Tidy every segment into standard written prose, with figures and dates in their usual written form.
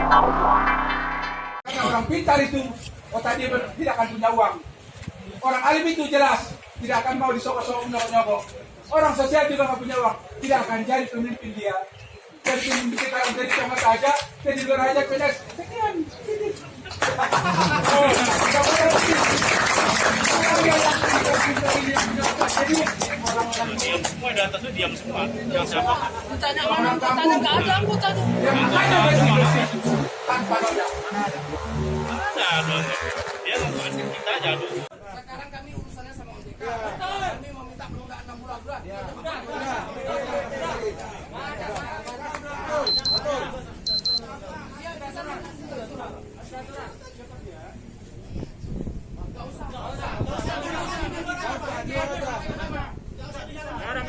Karena orang pintar itu otak dia tidak akan punya uang. Orang alim itu jelas tidak akan mau disokok-sokok nyokok-nyokok. Orang sosial juga nggak punya uang, tidak akan jadi pemimpin dia. Jadi pemimpin kita akan jadi cuma saja, jadi luar aja pedas. Sekian. Semua di atas itu diam semua. Yang siapa? Tanya mana anggotanya, nggak ada anggotanya. Yang makanya bersih tanpa noda. Ada. Dia ngomongin kita aja dulu. Sekarang kami urusannya sama OJK. Kami mau minta penundaan 6 bulan.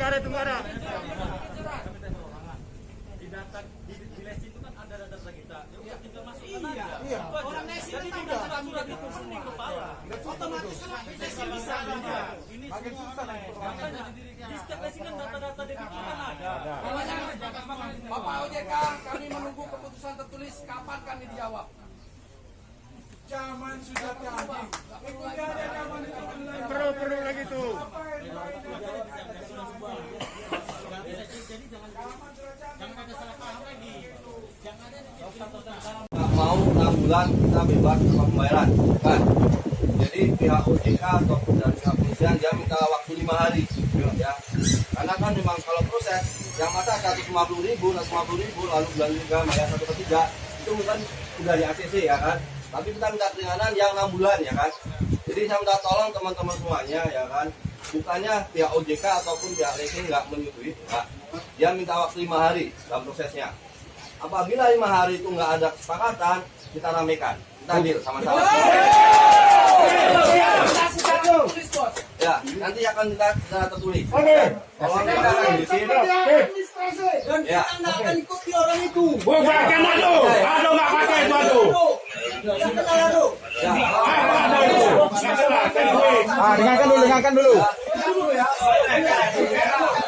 Nggak ada itu nggak ada. Di data di les itu kan ada data kita. Ya kita masukkan aja. Orang nasi kan tidak sudah dikumpulin kepala. Otomatis kan nasi bisa aja. Ini susah makanya di setiap les kan data-data DPP kan ada. Bapak OJK, kami menunggu keputusan tertulis kapan kami dijawab. Zaman sudah canggih. Tidak ada zaman itu. Perlu lagi tuh. Mau 6 bulan kita bebas tanpa pembayaran, kan? Jadi pihak OJK ataupun dari pihak kepolisian dia minta waktu 5 hari, ya. Karena kan memang kalau proses yang mata 150.000, 150.000 lalu bulan 3 bayar 1/3 itu kan udah di ACC ya kan. Tapi kita minta keringanan yang 6 bulan ya kan. Jadi saya minta tolong teman-teman semuanya ya kan. Bukannya pihak OJK ataupun pihak leasing nggak menyetujui, nah, dia minta waktu 5 hari dalam prosesnya. Apabila 5 hari itu nggak ada kesepakatan, kita ramekan, kita deal sama-sama. Ya, nanti akan kita tertulis. Kalau kita akan di sini, ya. Anda akan ikuti orang itu. Bukan aduh. Aduh nggak pakai itu aduh. Ya, Dengarkan dulu.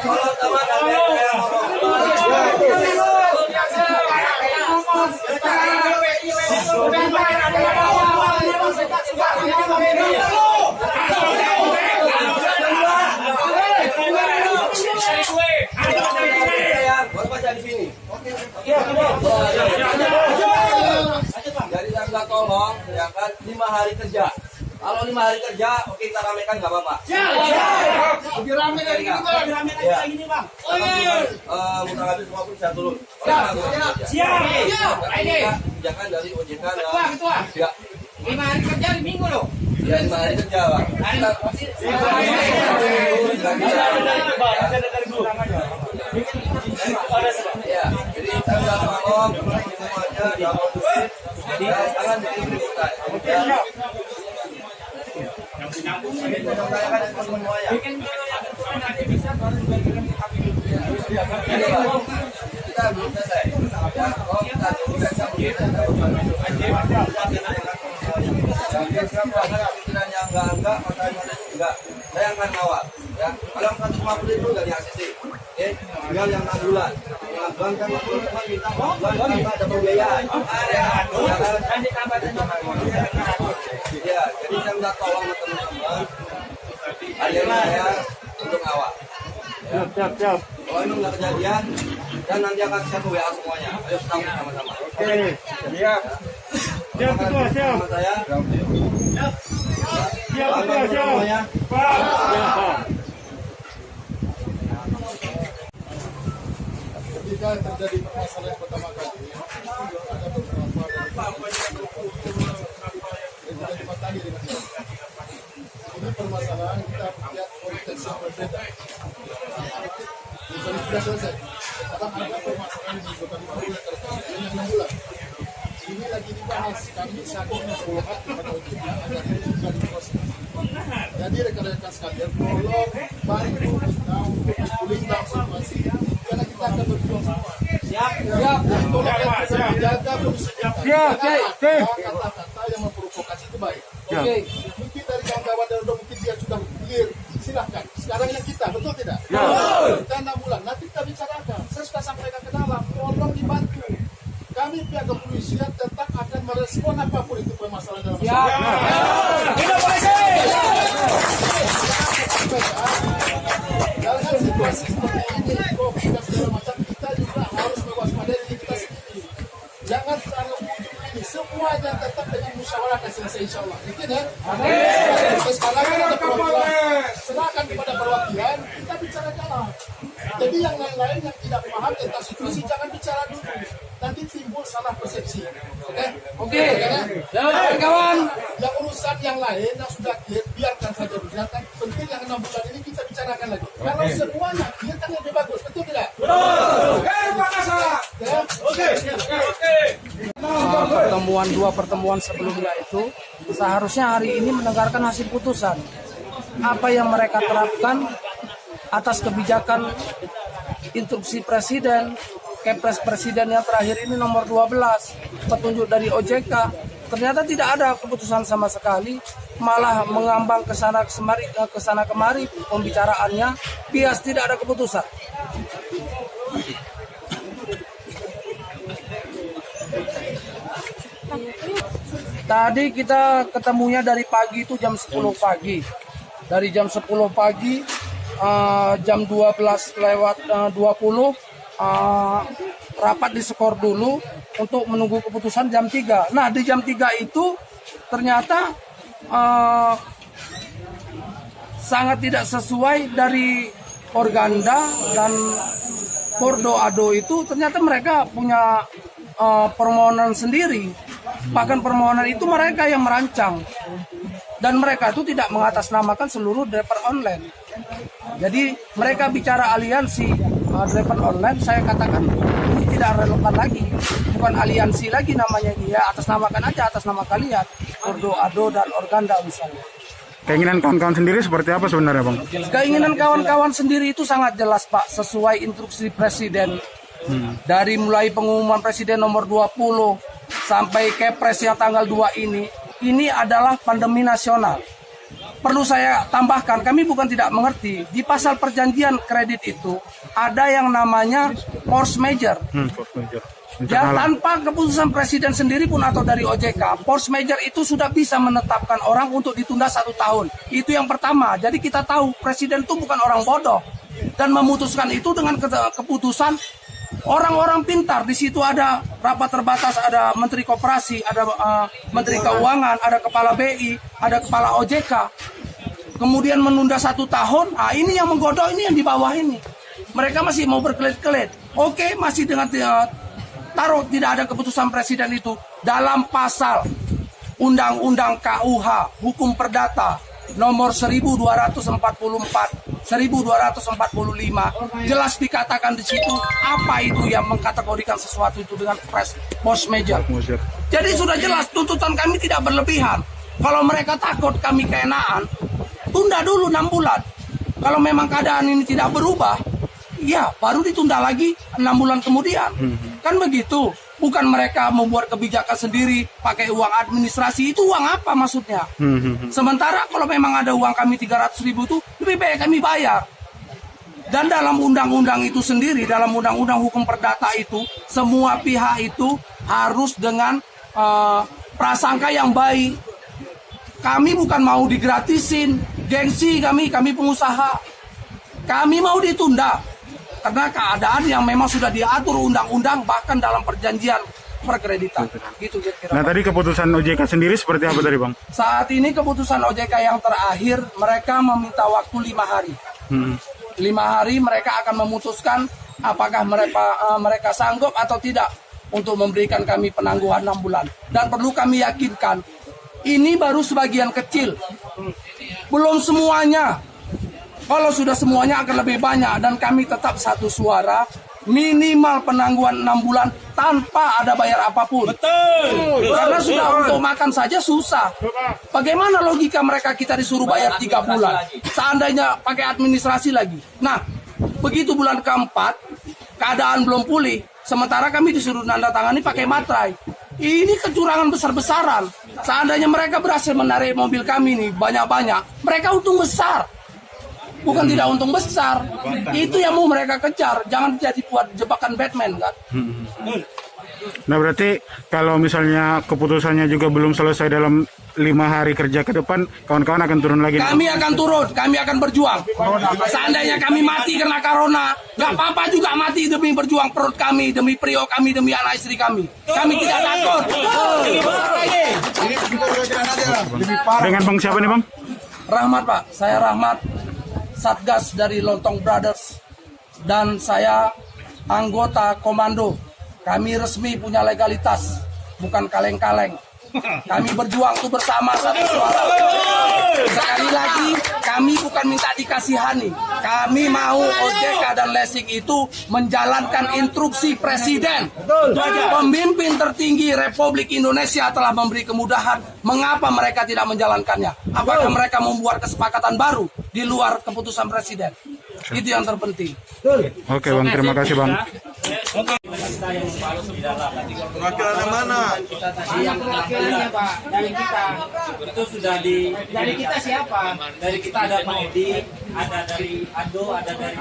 kalau teman-teman yang baru baca di sini. Jadi saya minta tolong, ya kan, 5 hari kerja. Kalau 5 hari kerja, oke kita ramekan nggak apa-apa. Lebih rame dari ini bang. Lebih rame dari kayak gini bang. Mutar habis semua pun bisa turun. Siap. Ini. Kebijakan dari OJK dan Ketua. ya, 5 hari kerja di minggu loh. ya 5 hari kerja pak. Ya, jadi saya minta tolong semuanya dalam kondusif, jangan bikin keributan. Kita belum selesai. Ya, kalau kita tidak sampai pikiran yang enggak, makanya enggak. Saya akan kawal. Ya, kalau 150 itu dari ACC. Oke, tinggal yang 6 bulan. 6 bulan kan teman-teman minta 6 bulan tanpa ada pembiayaan. Ya, jadi saya minta tolong teman-teman. Akhirnya saya untuk awal. Siap. Kalau ini nggak kejadian, dan nanti akan saya ke WA semuanya. Ayo kita sama-sama. Oke, siap. Siap ketua, siap. Sama saya. Siap ketua, siap. Semuanya. Ketika terjadi permasalahan pertama kali, ada beberapa yang tidak dipatahkan dengan dia. Ini permasalahan kita lihat konteks yang berbeda. Misalnya sudah selesai, tetap ada permasalahan di kota Maruya terkait dengan 6 bulan. Ini lagi dibahas, kami saat ini berdoa kepada OJK agar ini juga diproses. Jadi rekan-rekan sekalian, tolong bantu kita untuk pulihkan situasi karena kita akan berjuang semua. Siap. Dan tolong jaga persatuan. Kata-kata yang memprovokasi itu baik. Oke. Mungkin dari kawan-kawan dari mungkin dia sudah clear. Silahkan. Sekarang yang kita, betul tidak? Kita 6 bulan. Nanti kita bicarakan. Saya sudah sampaikan ke dalam. Tolong dibantu. Kami kami pihak kepolisian tetap akan merespon apapun itu permasalahan dalam Ya. dalam situasi seperti ini, COVID dan segala macam, kita juga harus mewaspadai diri kita sendiri. Jangan terlalu ujung ini, semuanya tetap dengan musyawarah akan selesai insya Allah. Mungkin ya. Sekarang ada perwakilan, serahkan kepada perwakilan, kita bicara jalan. Jadi yang lain-lain yang tidak paham tentang situasi jangan bicara dulu. Nanti timbul salah persepsi. Oke. Ya, kawan. Yang urusan yang lain yang sudah clear, biarkan saja biarkan. Penting yang 6 bulan ini kita bicarakan lagi. Kalau semuanya clear kan lebih bagus, betul tidak? Dua pertemuan sebelumnya itu seharusnya hari ini mendengarkan hasil putusan apa yang mereka terapkan atas kebijakan instruksi presiden, Kepres presiden yang terakhir ini nomor 12, petunjuk dari OJK. Ternyata tidak ada keputusan sama sekali, malah mengambang ke sana kemari pembicaraannya, bias tidak ada keputusan. Tadi kita ketemunya dari pagi itu jam 10 pagi. Dari jam 10 pagi jam 12 lewat 20 rapat diskor dulu untuk menunggu keputusan jam 3. Nah, di jam 3 itu ternyata sangat tidak sesuai dari Organda dan Pordo Ado itu, ternyata mereka punya permohonan sendiri. Bahkan permohonan itu mereka yang merancang. Dan mereka itu tidak mengatasnamakan seluruh driver online. Jadi mereka bicara aliansi driver online, saya katakan ini tidak relevan lagi. Bukan aliansi lagi namanya, dia atasnamakan aja atas nama kalian. Pordo Ado dan Organda misalnya. Keinginan kawan-kawan sendiri seperti apa sebenarnya, Bang? Keinginan kawan-kawan sendiri itu sangat jelas, Pak, sesuai instruksi presiden. Dari mulai pengumuman presiden nomor 20 sampai Kepres yang tanggal 2 ini adalah pandemi nasional. Perlu saya tambahkan, kami bukan tidak mengerti, di pasal perjanjian kredit itu ada yang namanya force major. Ya, tanpa keputusan presiden sendiri pun atau dari OJK, force major itu sudah bisa menetapkan orang untuk ditunda 1 tahun. Itu yang pertama. Jadi kita tahu presiden itu bukan orang bodoh dan memutuskan itu dengan keputusan orang-orang pintar. Di situ ada rapat terbatas, ada Menteri Koperasi, ada Menteri Keuangan, ada Kepala BI, ada Kepala OJK. Kemudian menunda 1 tahun. Nah, ini yang menggodok, ini yang di bawah ini. Mereka masih mau berkelit-kelit. Oke, masih dengan taruh tidak ada keputusan presiden itu dalam pasal Undang-Undang KUH Hukum Perdata nomor 1244, 1245 jelas dikatakan di situ apa itu yang mengkategorikan sesuatu itu dengan force major. Jadi sudah jelas tuntutan kami tidak berlebihan. Kalau mereka takut kami keenaan, tunda dulu 6 bulan. Kalau memang keadaan ini tidak berubah, ya baru ditunda lagi 6 bulan kemudian. Kan begitu. Bukan mereka membuat kebijakan sendiri pakai uang administrasi. Itu uang apa maksudnya? Sementara kalau memang ada uang kami 300.000 itu lebih baik kami bayar. Dan dalam undang-undang itu sendiri, dalam undang-undang hukum perdata itu, semua pihak itu harus dengan prasangka yang baik. Kami bukan mau digratisin, gengsi kami pengusaha. Kami mau ditunda. Karena keadaan yang memang sudah diatur undang-undang bahkan dalam perjanjian perkreditan. Gitu kira-kira. Nah, tadi keputusan OJK sendiri seperti apa tadi, Bang? Saat ini keputusan OJK yang terakhir, mereka meminta waktu 5 hari. 5 hari mereka akan memutuskan apakah mereka sanggup atau tidak untuk memberikan kami penangguhan 6 bulan. Dan perlu kami yakinkan, ini baru sebagian kecil. Belum semuanya. Kalau sudah semuanya akan lebih banyak dan kami tetap satu suara, minimal penangguhan 6 bulan tanpa ada bayar apapun. Betul. Karena sudah untuk makan saja susah. Bagaimana logika mereka kita disuruh bayar 3 bulan? Seandainya pakai administrasi lagi. Nah, begitu bulan keempat, keadaan belum pulih. Sementara kami disuruh nanda tangani pakai materai. Ini kecurangan besar-besaran. Seandainya mereka berhasil menarik mobil kami nih banyak-banyak, mereka untung besar. bukan tidak untung besar. Itu yang mau mereka kejar, jangan jadi buat jebakan Batman kan. Nah berarti kalau misalnya keputusannya juga belum selesai dalam 5 hari kerja ke depan, kawan-kawan akan turun lagi. Kami akan turun, kami akan berjuang. Seandainya kami mati karena corona, nggak apa-apa juga mati demi berjuang perut kami, demi prio kami, demi anak istri kami. Kami tidak takut. Dengan Bang siapa nih Bang? Rahmat Pak, saya Rahmat, Satgas dari Lontong Brothers, dan saya anggota komando. Kami resmi punya legalitas, bukan kaleng-kaleng. Kami berjuang tuh bersama satu suara. Sekali lagi, kami bukan minta dikasihani. Kami mau OJK dan Lessing itu menjalankan instruksi Presiden. Pemimpin tertinggi Republik Indonesia telah memberi kemudahan. Mengapa mereka tidak menjalankannya? Apakah mereka membuat kesepakatan baru di luar keputusan Presiden? Itu yang terpenting. Oke Bang, terima kasih Bang. Perwakilan mana? Perwakilannya Pak dari kita itu sudah dari kita siapa? Dari kita ada Pak Edi, ada dari Ando, ada dari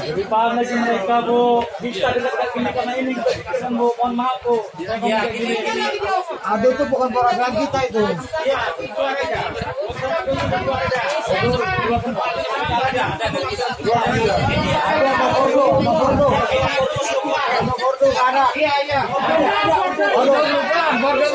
Jadi paham lagi mereka Bu, bisa dekat ini karena ini kesan Bu, mohon maaf Bu. Ya, gini. Ado itu bukan perwakilan kita itu. Iya, keluar aja. Keluar aja. Ada Nomor Bordo ada. Iya. Bordo